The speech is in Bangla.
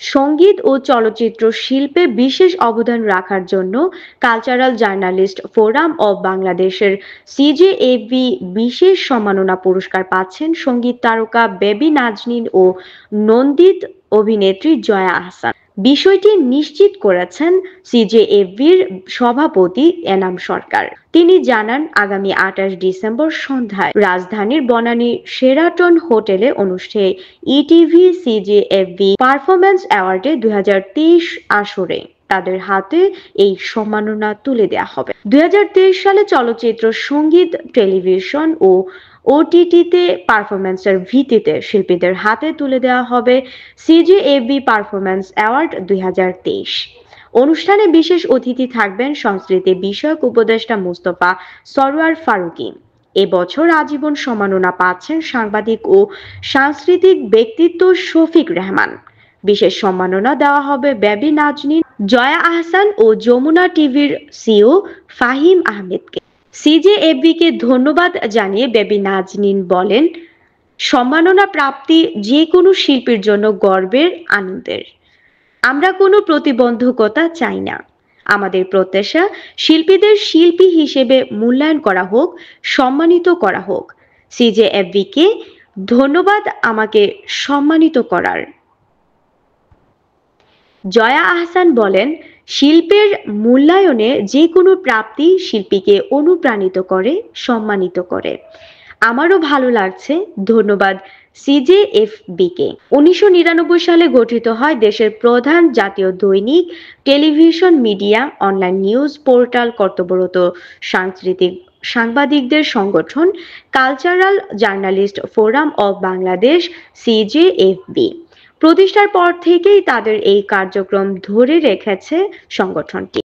সঙ্গীত ও চলচ্চিত্র শিল্পে বিশেষ অবদান রাখার জন্য কালচারাল জার্নালিস্ট ফোরাম অব বাংলাদেশের সিজেএভি বিশেষ সম্মাননা পুরস্কার পাচ্ছেন সঙ্গীত তারকা বেবি নাজনীন ও নন্দিত অভিনেত্রী জয়া আহসান। বিষয়টি নিশ্চিত করেছেন সিজেএভির সভাপতি এনাম সরকার। তিনি জানান, আগামী ২৮ ডিসেম্বর সন্ধ্যায় রাজধানীর বনানী শেরাটন হোটেলে অনুষ্ঠেয় ইটিভি সিজেএভি পারফরম্যান্স অ্যাওয়ার্ডে ২০২৩ আসরে তাদের হাতে এই সম্মাননা তুলে দেওয়া হবে। ২০২৩ সালে চলচ্চিত্র, সঙ্গীত, টেলিভিশন ও ওটিটিতে পারফরম্যান্সের ভিত্তিতে শিল্পীদের হাতে তুলে দেওয়া হবে সিজেএভি পারফরম্যান্স অ্যাওয়ার্ড ২০২৩। অনুষ্ঠানে বিশেষ অতিথি থাকবেন সংস্কৃতি বিষয়ক উপদেষ্টা মুস্তফা সরোয়ার ফারুকী। এবছর আজীবন সম্মাননা পাচ্ছেন সাংবাদিক ও সাংস্কৃতিক ব্যক্তিত্ব শফিক রেহমান। বিশেষ সম্মাননা দেওয়া হবে বেবি নাজনীন, জয়া আহসান ও যমুনা টিভির সিইও ফাহিম আহমেদকে। সিজেএভিকে ধন্যবাদ জানিয়ে বেবি নাজনীন বলেন, সম্মাননা প্রাপ্তি যে কোনো শিল্পীর জন্য গর্বের, আনন্দের। আমরা কোনো প্রতিবন্ধকতা চাই না। আমাদের প্রত্যাশা শিল্পীদের শিল্পী হিসেবে মূল্যায়ন করা হোক, সম্মানিত করা হোক। সিজেএভিকে ধন্যবাদ আমাকে সম্মানিত করার। জয়া আহসান বলেন, শিল্পের মূল্যায়নে যে কোনো প্রাপ্তি শিল্পীকে অনুপ্রাণিত করে, সম্মানিত করে। আমারও ভালো লাগছে। ধন্যবাদ সিজেএফবিকে। ১৯৯৯ সালে গঠিত হয় দেশের প্রধান জাতীয় দৈনিক, television, media, online news portal, কর্তব্যরত সাংস্কৃতিক সাংবাদিকদের সংগঠন cultural journalist forum of Bangladesh CJFB. প্রতিষ্ঠার পর থেকেই তাদের এই কার্যক্রম ধরে রেখেছে সংগঠনটি।